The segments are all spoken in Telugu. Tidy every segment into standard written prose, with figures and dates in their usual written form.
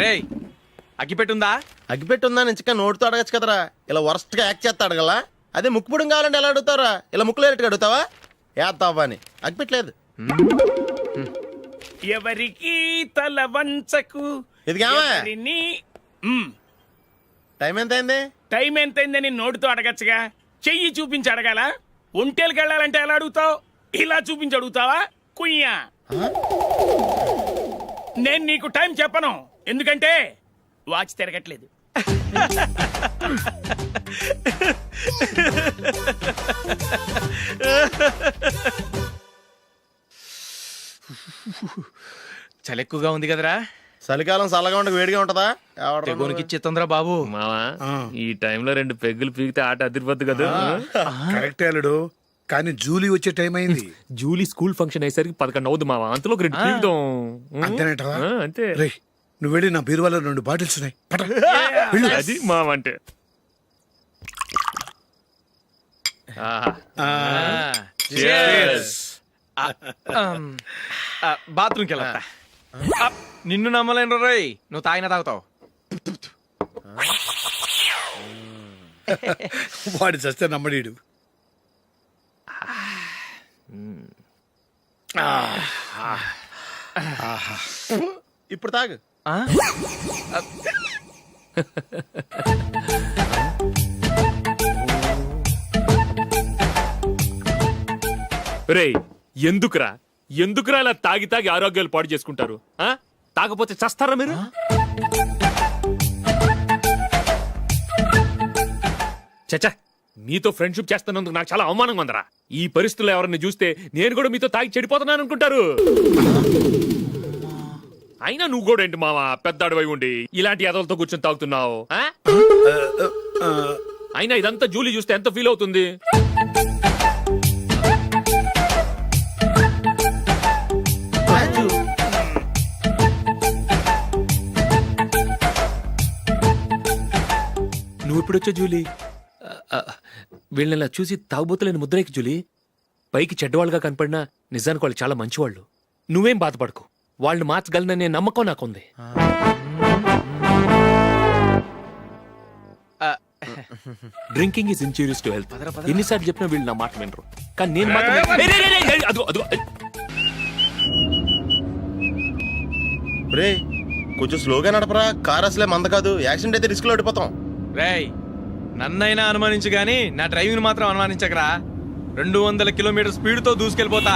రేయ్ అగ్గిపెట్టుందా? అగ్గిపెట్టుందా నుంచి నోటితో అడగచ్చు కదరా, ఇలా వరస్ట్ గా యాక్ట్ చేస్తా అడగలా. అదే ముక్కుపుడం కావాలంటే ఎలా అడుగుతారా? ఇలా ముక్కులేటట్టుగా అడుగుతావా? ఏత్తావా అని అగ్గిపెట్టలేదు. ఎవరికి తల వంచకు. ఇది కావా? టైం ఎంత అయింది? టైం ఎంతైందని నోటితో అడగచ్చుగా, చెయ్యి చూపించి అడగాల. ఒంటేలకు వెళ్ళాలంటే ఎలా అడుగుతావు? ఇలా చూపించి అడుగుతావా? కుయ్యా, నేను నీకు టైం చెప్పను, ఎందుకంటే వాచ్ తిరగట్లేదు. చలి ఎక్కువగా ఉంది కదరా. చలికాలం చల్లగా ఉండక వేడిగా ఉంటదా? తెగోనికి ఇచ్చేతుందిరా బాబు. మావా ఈ టైంలో 2 పెగ్గులు పీకితే ఆట అదిరిపోద్దు కదా. కరెక్ట్ అల్లుడు, కానీ జూలీ వచ్చే టైం అయింది. జూలీ స్కూల్ ఫంక్షన్ అయ్యేసరికి 11 అవుద్ది మావా, అంతలో 2 పీకుతాం. అంతేనేటవా? అంతే. రే, నువ్వు వెళ్ళి నా బీరువాలో 2 బాటిల్స్ ఉన్నాయి, పట. అది మావా అంటే. బాత్రూమ్కి వెళ్ళా. నిన్ను నమ్మలేను రోయ్, నువ్వు తాగినా తాగుతావు. వాడి చస్తే నమ్మడీడు. ఇప్పుడు తాగు. రేయ్, ఎందుకురా ఇలా తాగి తాగి ఆరోగ్యాలు పాడు చేసుకుంటారు? తాగపోతే చస్తారా మీరు? చచ్చా, మీతో ఫ్రెండ్షిప్ చేస్తున్నందుకు నాకు చాలా అవమానంగా ఉందరా. ఈ పరిస్థితుల్లో ఎవరిని చూస్తే నేను కూడా మీతో తాగి చెడిపోతున్నాను అనుకుంటారు. అయినా నువ్వు కూడా ఏంటి మావా, పెద్ద అడవై ఉండి ఇలాంటి ఎదలతో కూర్చొని తాగుతున్నావు? అయినా ఇదంతా జూలీ చూస్తే ఎంత ఫీల్ అవుతుంది? నువ్వు ఇప్పుడొచ్చా జూలీ? వీళ్ళని చూసి తాగుబోతులేని ముద్రేకి జూలీ. పైకి చెడ్డవాళ్ళుగా కనపడినా నిజానికి వాళ్ళు చాలా మంచివాళ్ళు. నువ్వేం బాధపడకు, వాళ్ళని మార్చగలననే నమ్మకం నాకుంది. Drinking is injurious to health. ఎన్నిసార్లు చెప్పినా వీళ్ళు నా మాట వినరు, కానీ నేను మాత్రం. రే, కొంచెం స్లోగా నడపరా, కార్ అసలే మంద కాదు. యాక్సిడెంట్ అయితే రిస్క్ లో ఓడిపోతాం. రేయ్, నన్నైనా అనుమానించు గాని నా డ్రైవింగ్ మాత్రం అనుమానించకరా. 200 కిలోమీటర్ స్పీడ్ తో దూసుకెళ్ళిపోతా.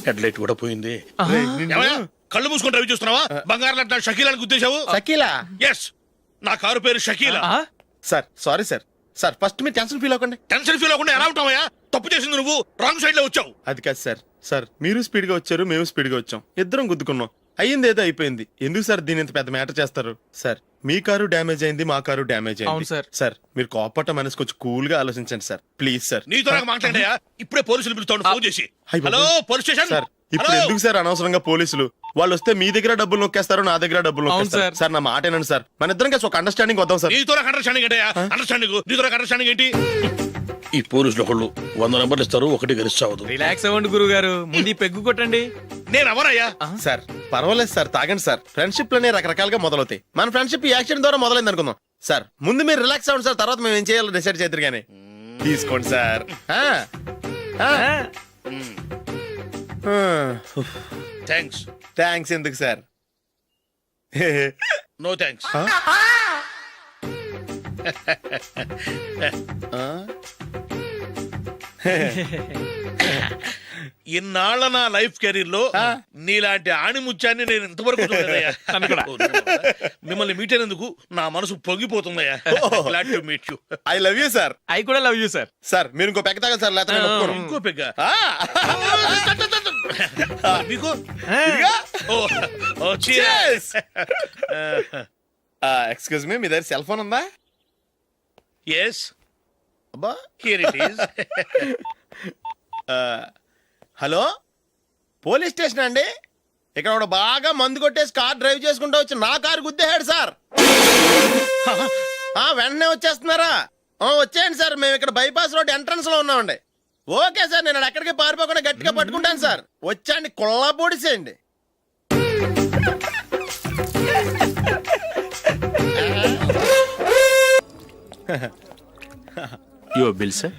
హెడ్ లైట్ కూడా పోయింది. కళ్ళు మూసుకొని రవి చూస్తున్నావా? బంగారు లాంటి షకీలాని గుద్దేశావు. షకీలా? ఎస్, నా కారు పేరు Shakeela. Sir sorry sir. Sir first మీరు టెన్షన్ ఫీల్ అవ్వకండి. టెన్షన్ ఫీల్ అవ్వకుండా ఎలా ఉంటావయ్యా? తప్పు చేసింది నువ్వు, రాంగ్ సైడ్ లో వచ్చావు. అది కాదు సార్. సార్ మీరు స్పీడ్ గా వచ్చారు, మేము స్పీడ్ గా వచ్చాం, ఇద్దరం గుద్దుకున్నాం. అయ్యింది ఏదో అయిపోయింది. ఎందుకు సార్ దీని ఇంత పెద్ద మ్యాటర్ చేస్తారు? సార్ మీ కారు డ్యామేజ్ అయింది, మా కారు డ్యామేజ్ అయింది. సార్ మీరు కోపట్ట మనసు కొంచెం కూల్ గా ఆలోచించండి సార్, ప్లీజ్ సార్. నీతో నాకు మాట్లాడాయా? ఇప్పుడే పోలీసులు పిలుస్తాను, ఫోన్ చేసి. Hello police station. సార్ ఇప్పుడు ఎందుకు సార్ అనవసరంగా పోలీసులు? వాళ్ళు వస్తే మీ దగ్గర డబ్బులు నొక్కేస్తారు, నా దగ్గర డబ్బులు నొక్కేస్తారు. సార్ నా మాట ఏనండి సార్, మన ఇద్దరం కలిసి ఒక అండర్స్టాండింగ్ వద్దాం సార్. నీతో నాకు అండర్స్టాండింగ్ ఏంటయ్యా? అండర్స్టాండింగ్ నీతో నాకు అండర్స్టాండింగ్ ఏంటి? ఈ పోలీసులు ఒకళ్ళు 100 నెంబర్లు ఇస్తారు, ఒకటి గెలిచావదు. రిలాక్స్ అవ్వండి గురువు గారు, ముందు పెగ్గు కొట్టండి. నేను ఎవరయ్యా? సార్ పర్వాలేదు సార్, తాగండి సార్. ఫ్రెండ్షిప్ లోనే రకరకాలుగా మొదలవుతాయి. మన ఫ్రెండ్షిప్ ఈ యాక్సిడెంట్ ద్వారా మొదలైంది అనుకుందాం. సార్ ముందు మీరు రిలాక్స్ అవ్వండి సార్, తర్వాత మేము ఏం చేయాలో డిసైడ్ చేద్దరు గానీ. తీసుకోండి సార్. థ్యాంక్స్. థ్యాంక్స్ ఎందుకు సార్? No thanks. ఇన్నాళ్ళ నా లైఫ్ కెరీర్ లో నీలాంటి ఆణిముత్యాన్ని నేను ఇంతవరకు చూడలేదయ్యా. మిమ్మల్ని మీట్ అయినందుకు నా మనసు పొంగిపోతుందయ్యా. Glad to meet you. I love you sir. I కూడా లవ్ యూ సార్. సార్ మీరు ఇంకో పెక్క తాగండి సార్, లేకపోతే నేను ఒప్పుకోను. ఇంకో పెగ్గ మీకు? ఎక్స్క్యూజ్ మీ, మీ దగ్గర సెల్ ఫోన్ ఉందా? Yes. అబ్బా, Here it is. Hello police station అండి? ఇక్కడ ఒకడు బాగా మందు కొట్టేసి కార్ డ్రైవ్ చేసుకుంటూ వచ్చి నా కారు గుద్దేశాడు సార్. వెంటనే వచ్చేస్తున్నారా? వచ్చేయండి సార్, మేము ఇక్కడ బైపాస్ రోడ్ ఎంట్రన్స్ లో ఉన్నామండి. ఓకే సార్, నేను ఎక్కడికి పారిపోకుండా గట్టిగా పట్టుకుంటాను సార్. వచ్చాండి, కుళ్ళ పొడిసేయండి. Your bill sir.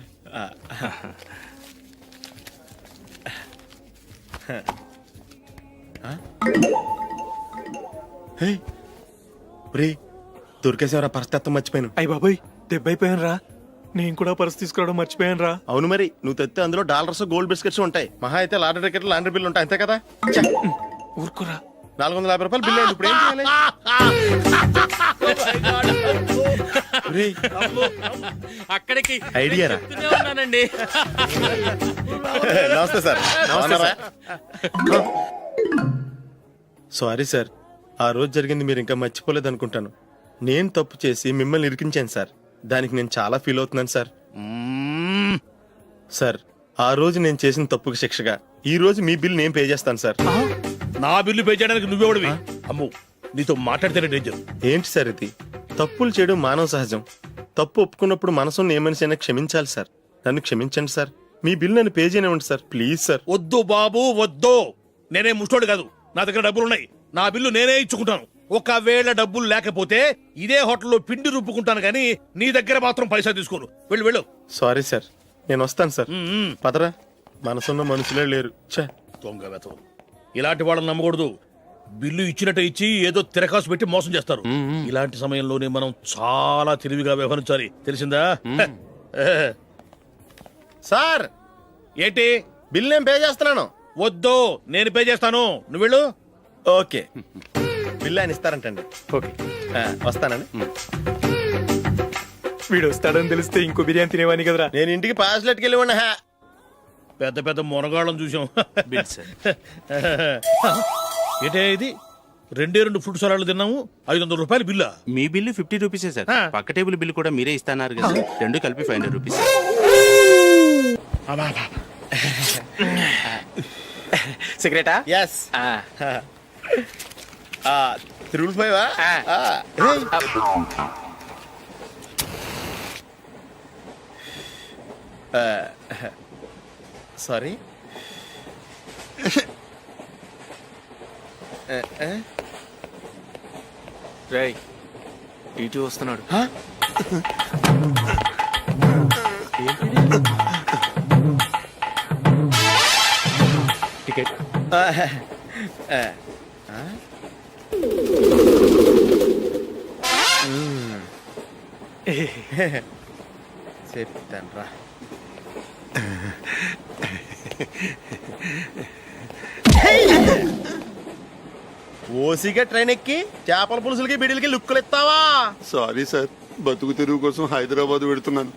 దొరికేసేవరా, పరిస్థితి మర్చిపోయాను. అయ్య బాబాయ్, దెబ్బైపోయాను రా. నేను కూడా పర్స్ తీసుకురావడం మర్చిపోయాను రా. అవును మరి, నువ్వు తెస్తే అందులో డాలర్స్ గోల్డ్ బిస్కెట్స్ ఉంటాయి. మహా అయితే లాటరీ టికెట్ లాండ్రీ బిల్లు ఉంటాయి, అంతే కదా. ఊరుకురా. 450 రూపాయలు బిల్లు అయింది. ఇప్పుడు ఏం చేయాలి? ఒరేయ్, అక్కడికి ఐడియా రా. చెప్తూనే ఉన్నానండి. నమస్తే సార్. సారీ సార్, ఆ రోజు జరిగింది మీరు ఇంకా మర్చిపోలేదు అనుకుంటాను. నేను తప్పు చేసి మిమ్మల్ని ఇరికించాను సార్. దానికి నేను చాలా ఫీల్ అవుతున్నాను సార్. సార్, ఆ రోజు నేను చేసిన తప్పుకి శిక్షగా ఈ రోజు మీ బిల్ నేను పే చేస్తాను సార్. నా బిల్లు పే చేయడానికి నువ్వెవడివి? అమ్ము, నీతో మాట్లాడితేనే డేంజర్. ఏంటి సార్ ఇది? తప్పులు చేయడం మానవ సహజం. తప్పు ఒప్పుకున్నప్పుడు మనసుని ఏ మనిషి అయినా క్షమించాలి సార్. నన్ను క్షమించండి సార్. మీ బిల్ నన్ను పే చేయనివ్వండి సార్, ప్లీజ్ సార్. వద్దు బాబు, వద్దు. నేనే ముష్టోడు కాదు, నా దగ్గర డబ్బులున్నాయి. నా బిల్లు నేనే ఇచ్చుకుంటాను. ఒకవేళ డబ్బులు లేకపోతే ఇదే హోటల్లో పిండి రుబ్బుకుంటాను, కానీ నీ దగ్గర మాత్రం పైసా తీసుకోను. వెళ్ళు వెళ్ళు. సారీ సార్, నేను వస్తాను సార్. పదరా, మనసున్న మనుషులే లేరు. ఛే, దొంగ వెతవు. ఇలాంటి వాళ్ళని నమ్మకూడదు. బిల్లు ఇచ్చినట్టు ఇచ్చి ఏదో తిరకాసు పెట్టి మోసం చేస్తారు. ఇలాంటి సమయంలోనే మనం చాలా తెలివిగా వ్యవహరించాలి, తెలిసిందా? సార్, ఏంటి? బిల్ నేను పే చేస్తున్నాను. వద్దు, నేను పే చేస్తాను, నువ్వు వెళ్ళు. ఓకే, బిల్ ఆయన ఇస్తారంటండి. ఓకే, వస్తానండి. వీడు వస్తాడని తెలిస్తే ఇంకో బిర్యానీ తినేవాని కదరా. నేను ఇంటికి పాస్లెట్కి వెళ్ళి ఉన్నా. పెద్ద పెద్ద మొనగాళ్ళం చూసాం. Bill sir. ఏంటే ఇది? 2 ఫ్రూట్ సలాడ్లు తిన్నాము, 500 రూపాయలు బిల్లా? మీ బిల్లు 50 రూపీసే సార్. పక్క టేబుల్ బిల్లు కూడా మీరే ఇస్తాన్నారు కదా, రెండు కలిపి 500 రూపీస్. సిగరెటా? ఎస్. 3 సారీ. రేయ్, ఇటు వస్తున్నాడు. టికెట్. చెప్తాను రా. ఓసిగా ట్రైన్ ఎక్కి చేపల పులుసులకి బిడిలకి లుక్కులు ఇస్తావా? సారీ సార్, బతుకు తెరువు కోసం హైదరాబాద్ పెడుతున్నాను,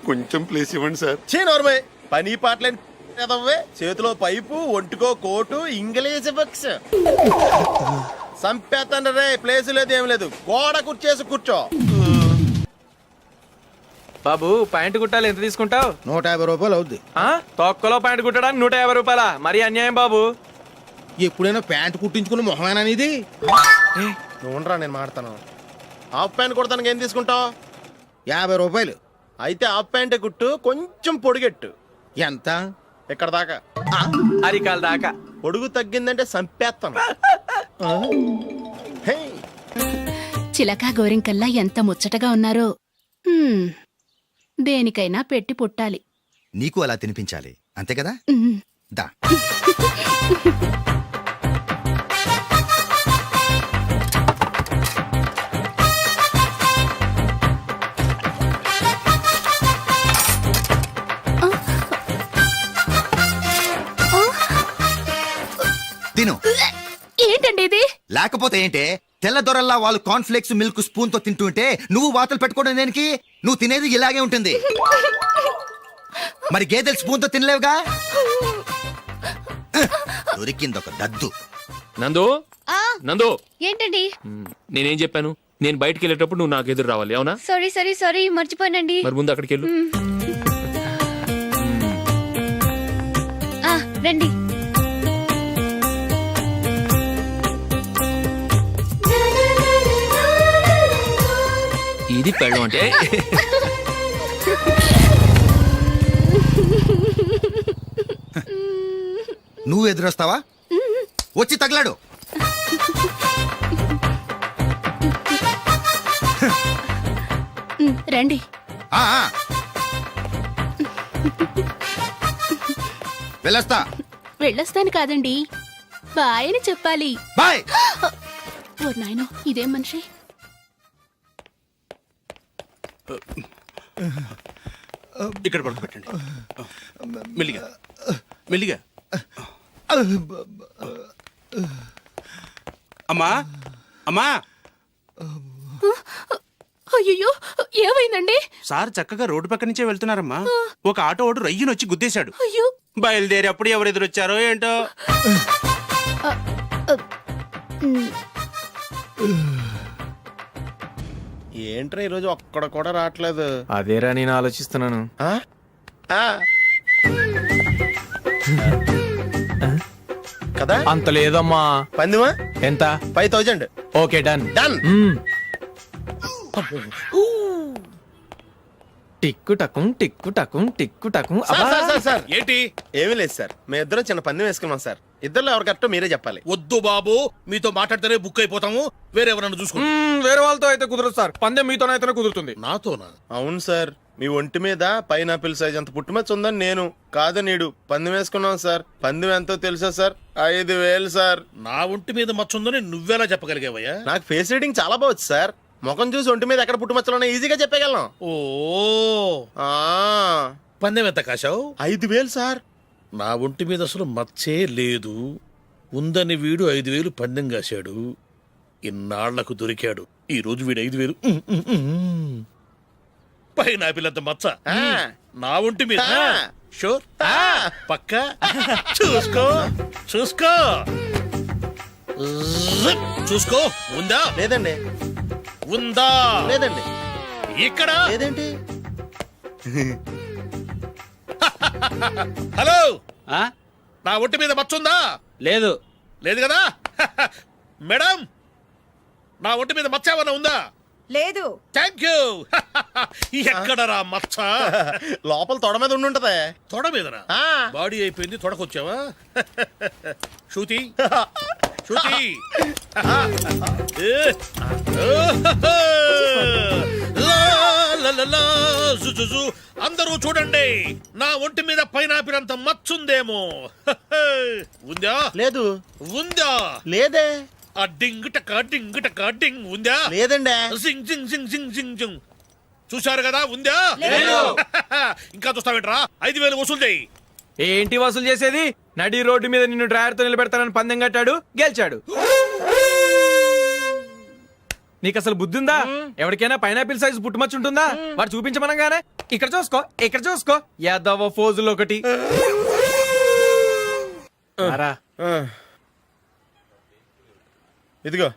కొంచెం ప్లేస్ ఇవ్వండి సార్. నోర్మై, పని పాటలేని ఎదవ్వే. చేతిలో పైపు, ఒంటికో కోటు, ఇంగ్లీష్ బుక్స్. సంపేతండ్రి రే, ప్లేస్ లేదు ఏం లేదు, గోడ కుర్చేసి కూర్చో. బాబు, ప్యాంటు కుట్టాలి, ఎంత తీసుకుంటావు? 150 రూపాయలు అవుద్ది. తొక్కలో ప్యాంటు కుట్టడానికి 150 రూపాయలా? మరి అన్యాయం బాబు. ఎప్పుడైనా ప్యాంట్ కుట్టించుకున్న మొహమేనా ఇది? నువ్వురా, నేను మాడతాను. హాఫ్ ప్యాంట్ కుడతానికి ఏం తీసుకుంటావు? 50 రూపాయలు. అయితే హాఫ్ ప్యాంటే కుట్టు, కొంచెం పొడిగెట్టు. ఎంత? ఇక్కడ దాకా, అరికాల దాకా. పొడుగు తగ్గిందంటే సంపేస్తాను. హే, చిలకా గోరింకల్లా ఎంత ముచ్చటగా ఉన్నారో. దేనికైనా పెట్టి పుట్టాలి. నీకు అలా తినిపించాలి, అంతే కదా? దా. తిను. ఏంటండి ఇది? లేకపోతే ఏంటే, తెల్లదొరల్లా వాళ్ళు కార్న్ఫ్లేక్స్ మిల్క్ స్పూన్ తో తింటుంటే నువ్వు వాతలు పెట్టుకోవడం దేనికి? నువ్వు తినేది ఇలాగే ఉంటుంది. మరి గేదెలు స్పూన్ తో తినలేవుగా. దొరికింది ఒక దద్దు. నందు, నందు, ఏంటండి? నేనేం చెప్పాను? నేను బయటికి వెళ్ళేటప్పుడు నువ్వు నాకు ఎదురు రావాలి, అవునా? సారీ మర్చిపోయానండి. మరి ముందు అక్కడికి వెళ్ళు. రండి. ఇది పెళ్ళం అంటే. నువ్వు ఎదురొస్తావా? వచ్చి తగలాడు. రండి. ఆ, ఆ. వెళ్ళొస్తా. వెళ్ళొస్తాను కాదండి, బాయ్ అని చెప్పాలి. బాయ్. ఓ నాయనో, ఇదేం మనిషి. ఇక్కడ పడుకోబెట్టండి. మెల్లిగా మెల్లిగా. అమ్మా అమ్మా, అయ్యో, ఏమైందండి? సార్ చక్కగా రోడ్డు పక్క నుంచే వెళ్తున్నారమ్మా. ఒక ఆటో ఓడు రయ్యను వచ్చి గుద్దేశాడు. అయ్యో. బయలుదేరి అప్పుడు ఎవరు ఎదురొచ్చారో ఏంటో. ఏంట్రా ఈరోజు ఒక్కడ కూడా రావట్లేదు. అదేరా నేను ఆలోచిస్తున్నాను. ఆ? ఆ. కదా అంత లేదమ్మా. పందిమా ఎంత? 5000. Okay, done. డన్. టిక్కు టకుం టిక్కు టకుం టిక్కు టకుం. సార్ ఏంటి? ఏమీ లేదు సార్, మేము ఇద్దరం చిన్న పందెం వేసుకున్నాం సార్. ఇద్దరు ఎవరు కరెక్టో మీరే చెప్పాలి. వద్దు బాబు, మీతో మాట్లాడితేనే బుక్ అయిపోతాము. వేరే ఎవరన్నా చూసుకోండి. వేరే వాళ్ళతో అయితే కుదరదు సార్, పందెం మీతోనైతేనే కుదురుతుంది. నాతోనా? అవును సార్, మీ ఒంటి మీద పైనాపిల్ సైజ్ అంత పుట్టుమచ్చ ఉందని నేను కాదు నీడు పందెం వేసుకున్నాం సార్. పందెం ఎంతో తెలుసా సార్? 5000 సార్. నా ఒంటి మీద మచ్చ ఉందని నువ్వెలా చెప్పగలిగావయ్యా? నాకు ఫేస్ రీడింగ్ చాలా బాగుంది సార్. ముఖం చూసి ఒంటి మీద ఎక్కడ పుట్టుమచ్చలో ఈజీగా చెప్పగలను. ఓ, ఆ, పందెం ఎంత కాశావు? 5000 సార్. నా ఒంటి మీద అసలు మచ్చే లేదు. ఉందని వీడు 5000 పందెం కాశాడు. ఇన్నాళ్లకు దొరికాడు. ఈ రోజు వీడు 5000. పైన పిల్లంత మచ్చ ఆ. నా ఒంటి మీద. ఆ. షూర్? ఆ. పక్క చూసుకో చూసుకో జిప్. చూసుకో. ఉందా? లేదండి. ఉందా? లేదండి. ఇక్కడ లేదేంటి? హలో, ఆ? నా ఒంటి మీద మచ్చ ఉందా? లేదు. లేదు కదా? మేడం, నా ఒంటి మీద మచ్చ ఏమన్నా ఉందా? లేదు. Thank you. ఎక్కడరా మచ్చ? లోపల తొడ మీద ఉండుంటదే. తొడ మీదనా? ఆ. బాడీ అయిపోయింది, తొడకొచ్చావా? శృతి శృతి. లా, లా, లా, లా, జు, జు, జు. అందరూ చూడండి, నా ఒంటి మీద పైనాపిల్ అంత మచ్చుందేమో. ఉందా? లేదు. ఉందా? లేదే. ఆ డింగ్ టక డింగ్ టక డింగ్. ఉందా? లేదండి. జింగ్ జింగ్ జింగ్ జింగ్ జింగ్ జింగ్. చూశారు కదా? ఉందా? ఇంకా చూస్తావేంట్రా? 5000 వసూలు చేయి. ఏంటి వసూలు చేసేది? నడి రోడ్డు మీద నిన్ను డ్రైవర్తో నిలబెడతానని పందెం కట్టాడు, గెలిచాడు. నీకు అసలు బుద్ధి ఉందా? ఎవరికైనా పైనాపిల్ సైజ్ పుట్టుమచ్చ ఉంటుందా? వాడు చూపించమనగానే ఇక్కడ చూసుకో, ఇక్కడ చూసుకో, యాదవ ఫోజులు ఒకటి. రా. ఆ. ఇదిగో.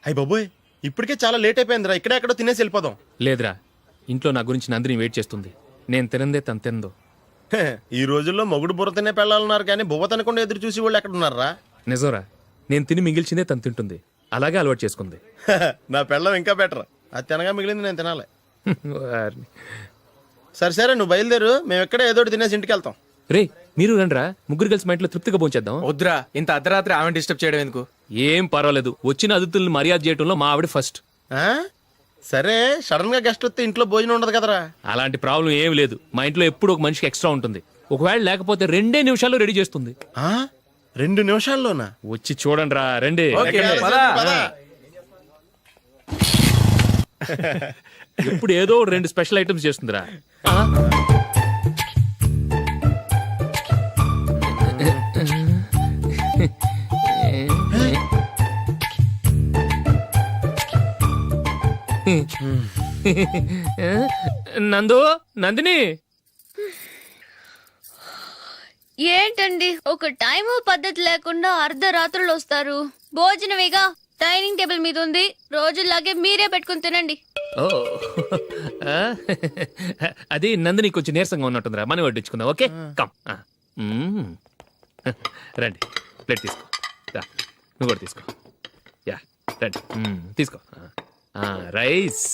అయ్య బాబోయ్, ఇప్పటికే చాలా లేట్ అయిపోయిందిరా. ఇక్కడే ఎక్కడో తినేసి వెళ్ళిపోదాం. లేదురా, ఇంట్లో నా గురించి నందిని వెయిట్ చేస్తుంది. నేను తినందే తను తిందో. హే, ఈ రోజుల్లో మొగుడు బుర్ర తినే పెళ్ళాలన్నారు కానీ బువ్వ తినకుండా ఎదురు చూసి వాళ్ళు ఎక్కడ ఉన్నారా? నిజంరా, నేను తిని మిగిల్చిందే తను తింటుంది. అలాగే అలవాటు చేసుకుంది. నా పెళ్ళం ఇంకా బెటర్. అది తినగా మిగిలింది నేను తినాలి. వారిని. సరే సరే, నువ్వు బయలుదేరు. మేము ఎక్కడ ఏదో ఒకటి తినేసి ఇంటికి వెళ్తాం. రే, మీరు రండ్రా, ముగ్గురు కలిసి మా ఇంట్లో తృప్తిగా పోంచేద్దాం. వద్దురా, ఇంత అర్ధరాత్రి ఆమె డిస్టర్బ్ చేయడం ఎందుకు? ఏం పర్వాలేదు, వచ్చిన అతిథుల్ని మర్యాద చేయడంలో మా ఆవిడ ఫస్ట్. ఆ? సరే, సడన్ గా గెస్ట్ వస్తే ఇంట్లో భోజనం ఉండదు కదరా. అలాంటి ప్రాబ్లం ఏం లేదు. మా ఇంట్లో ఎప్పుడు ఒక మనిషికి ఎక్స్ట్రా ఉంటుంది. ఒకవేళ లేకపోతే 2 నిమిషాల్లో రెడీ చేస్తుంది. ఆ? 2 నిమిషాల్లోనా? వచ్చి చూడండి రా, రండి. ఓకే, పద. ఇప్పుడు ఏదో 2 స్పెషల్ ఐటమ్స్ చేస్తుందిరా. నందు, నందిని. ఏంటండి ఒక టైము పద్ధతి లేకుండా అర్ధరాత్రులు వస్తారు? భోజనమేగా డైనింగ్ టేబుల్ మీద ఉంది, రోజుల్లాగే మీరే పెట్టుకుని తినండి. ఓ, అది నందిని కొంచెం నీరసంగా ఉన్నట్టుందిరా, మనీ వడ్డించుకుందాం. Okay, come. రండి, ప్లేట్ తీసుకో. రా, నువ్వు కూడా తీసుకో. యా, రండి, తీసుకో. రైస్.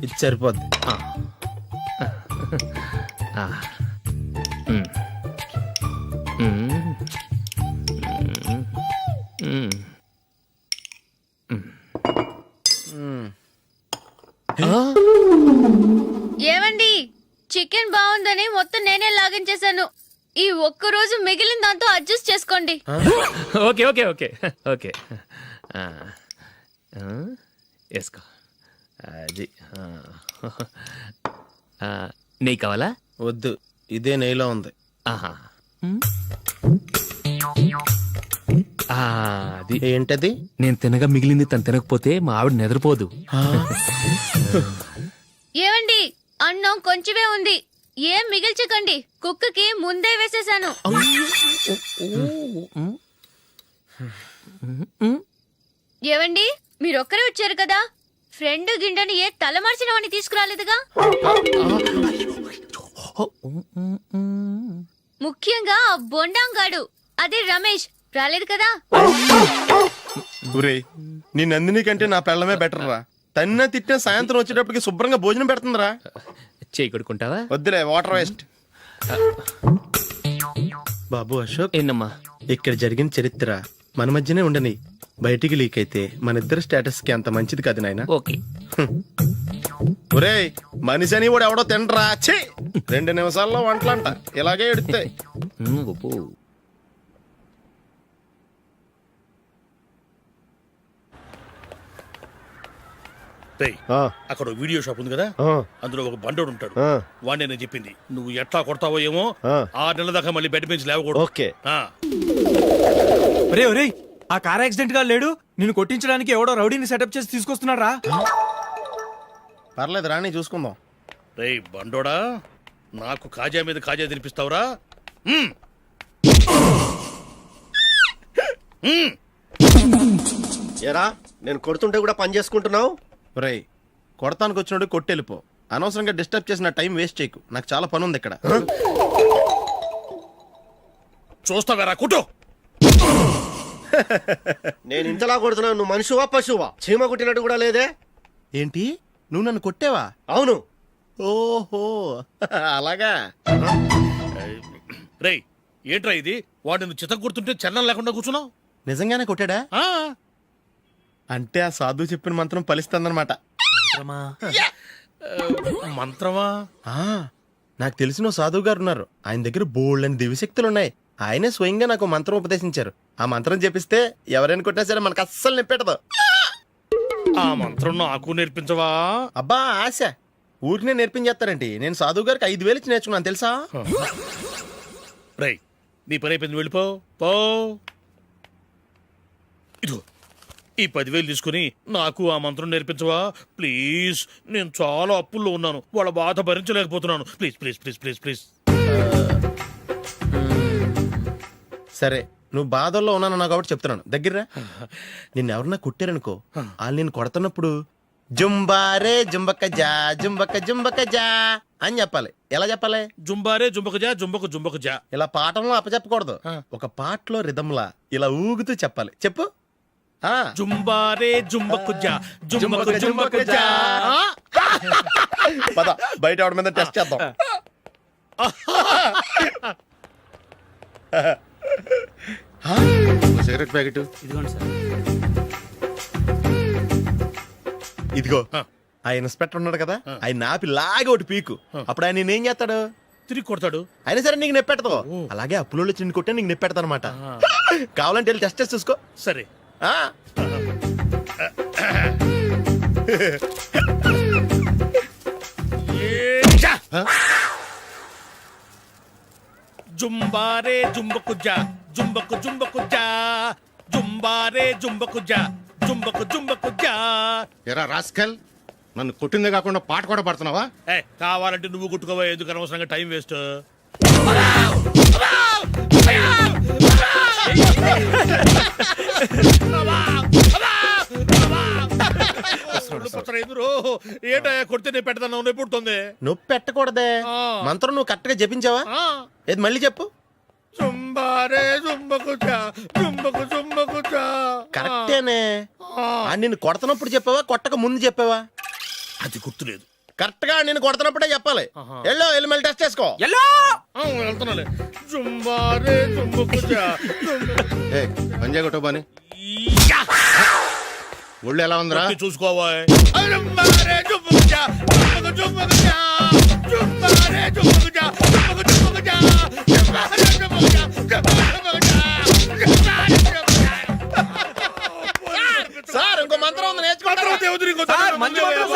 ఇది సరిపోద్ది. ఏమండి చికెన్ బాగుందని మొత్తం నేనే లాగించేశాను. ఈ ఒక్క రోజు మిగిలిన దాంతో అడ్జస్ట్ చేసుకోండి. ఓకే ఓకే ఓకే ఓకే వేసుకో. అది నెయ్యి కావాలా? వద్దు, ఇదే నెయ్యిలో ఉంది. ఆహా. అది ఏంటది? నేను తినగా మిగిలింది తను తినకపోతే మా ఆవిడ నిద్రపోదు. ఏమండి అన్నం కొంచెమే ఉంది, ఏం మిగిల్చకండి. కుక్కకి ముందే వేసేసాను. ఏవండి మీరొక్కరే వచ్చారు కదా, ఫ్రెండ్ గిండెని ఏ తలమార్చిన వాడిని తీసుకురాలేదుగా? ముఖ్యంగా ఆ బొండాంగాడు అదే రమేష్ రాలేదు కదా? ఊరే, నీ నందిని కంటే నా పెళ్ళమే బెటర్ రా. తన్న తిట్టిన సాయంత్రం వచ్చేటప్పటికి శుభ్రంగా భోజనం పెడుతుందిరా. చేయి కొడుకుంటావా? వద్దులే, వాటర్ వేస్ట్. బాబు అశోక్, ఏంటమ్మా? ఇక్కడ జరిగిన చరిత్ర మన మధ్యనే ఉండని, బయటికి లీక్ అయితే మన ఇద్దరు స్టేటస్ కి అంత మంచిది కాదు నాయన. ఓకే. ఒరేయ్, మనిషి అని కూడా ఎవడో తినరా. ఛీ, 2 నిమిషాల్లో వంటలంట ఇలాగే ఎడుతాయి. రేయ్, అక్కడ ఓ వీడియో షాప్ ఉంది కదా, అందులో ఒక బండోడు ఉంటాడు. వాడిని నేను చెప్పింది నువ్వు ఎట్లా కొడతావో ఏమో, 6 నెలల దాకా మళ్ళీ బెడ్ బెంచ్ లేవకూడదు. ఓకే. ఒరే ఒరే, ఆ కార్ యాక్సిడెంట్ గా లేడు, నిన్ను కొట్టించడానికి ఎవడో రౌడీని సెటప్ చేసి తీసుకొస్తున్నారా? పర్లేదు రాని, చూసుకుందాం. రేయ్ బండోడా, నాకు కాజా మీద కాజా తినిపిస్తావురా? ఎరా, నేను కొడుతుంటే కూడా పని చేసుకుంటున్నావు. ఒరేయ్, కొడతానికి వచ్చినోడు కొట్టెళ్ళిపో. అనవసరంగా డిస్టర్బ్ చేసిన టైం వేస్ట్ చేయకు, నాకు చాలా పని ఉంది ఇక్కడ. చూస్తావేరా కుట్టు. నేను ఇంతలా కొడుతున్నావు, నువ్వు మనిషివా పశువా? చీమ కుట్టినట్టు కూడా లేదే. ఏంటి, నువ్వు నన్ను కొట్టేవా? అవును. ఓహో, అలాగా. రేయ్ ఏంట్రా ఇది, వాడు నువ్వు చిత్త గుర్తుంటే చలనం లేకుండా కూర్చున్నావు. నిజంగానే కొట్టాడా? అంటే ఆ సాధువు చెప్పిన మంత్రం ఫలిస్తుందన్నమాట. మంత్రమా? నాకు తెలిసిన ఓ సాధువు గారు ఉన్నారు, ఆయన దగ్గర బోల్డని దివ్యశక్తులు ఉన్నాయి. ఆయనే స్వయంగా నాకు మంత్రం ఉపదేశించారు. ఆ మంత్రం చెప్పిస్తే ఎవరైనా కొట్టినా సరే మనకు అస్సలు నిప్పెట్టదు. ఆ మంత్రం నాకు నేర్పించవా? అబ్బా ఆశ, ఊరినే నేర్పించేస్తారండి. నేను సాధువు గారికి 5,000 ఇచ్చి నేర్చుకున్నాను తెలుసా? రేయ్ నీ పని అయిపోయింది, వెళ్ళిపో పో. ఇదిగో ఈ 10,000 తీసుకుని నాకు ఆ మంత్రం నేర్పించవా ప్లీజ్? నేను చాలా అప్పుల్లో ఉన్నాను, వాళ్ళ బాధ భరించలేకపోతున్నాను. Please please please please please. సరే, నువ్వు బాధల్లో ఉన్నాను నాకు కాబట్టి చెప్తున్నాను. దగ్గర నిన్ను ఎవరన్నా కుట్టారనుకో, వాళ్ళు నేను కొడుతున్నప్పుడు జుంబారే జుంబక జా జుంబక జుంబక జా అని చెప్పాలి. ఎలా చెప్పాలి? జుంబారే జుంబక జా జుంబకు జుంబకు జా. ఇలా పాఠంలో అప్పచెప్పకూడదు, ఒక పాటలో రిధంలా ఇలా ఊగుతూ చెప్పాలి. చెప్పు. జుంబారే జుంబకు జా జుంబకు జుంబకు జా. పద బయట ఎవరి మీద టెస్ట్ చేద్దాం. సిగరెట్ ప్యాకెట్ ఇదిగో. ఆ ఇన్స్పెక్టర్ ఉన్నాడు కదా, ఆయన నాపి లాగే ఒకటి పీకు. అప్పుడు ఆయన నేనేం చేస్తాడు? తిరిగి కొడతాడు. అయినా సరే నీకు నెప్పెడతావు. అలాగే అప్పులో చిన్న కొట్టే నీకు నెప్పెడతా అనమాట. కావాలంటే వెళ్ళి టెస్ట్ చేసి చూసుకో. సరే. జుంబారే జుంబకు జా జుంబకు జుంబకు జా జుంబారే జుంబకు జా జుంబకు జుంబకు జా. ఎరా రాస్కల్, నన్ను కొట్టిందే కాకుండా పాట కూడా పడుతున్నావా? కావాలంటే నువ్వు కుట్టుకోవా, ఎందుకు అనవసరంగా టైం వేస్ట్. ఏటా కొడితే నేను పెడతాను, నొప్పి పుడుతుంది. నొప్పి పెట్టకూడదే. మంత్రం నువ్వు కరెక్ట్ గా జపించావా? ఏది మళ్ళీ చెప్పు. జుంబారే జుంబకుచా జుంబకు జుంబకుచా. కరెక్టేనే నిన్ను కొడుతున్నప్పుడు చెప్పావా కొట్టక ముందు చెప్పావా? అది గుర్తులేదు. కరెక్ట్ గా నిన్ను కొడుతున్నప్పుడే చెప్పాలి. వెళ్ళి మళ్ళీ టెస్ట్ చేసుకో. వెళ్తున్నాలే. జుంబారే జుంబకుచా పంజాయ్ కొట్టు బాని. ఒళ్ళు ఎలా ఉందిరా? చూసుకోవా. జుంబారే జుంబకుచా జుంబకు జుంబకుచా జుంబారే జుంబకుచా జుంబకు జుంబకుచా జుంబారే జుంబకుచా జుంబకు జుంబకుచా జుంబారే జుంబకుచా. సార్ ఇంకో మంత్రం ఉంది నేర్చుకుంటారా? దేవుడి సార్, మంచి మంత్రం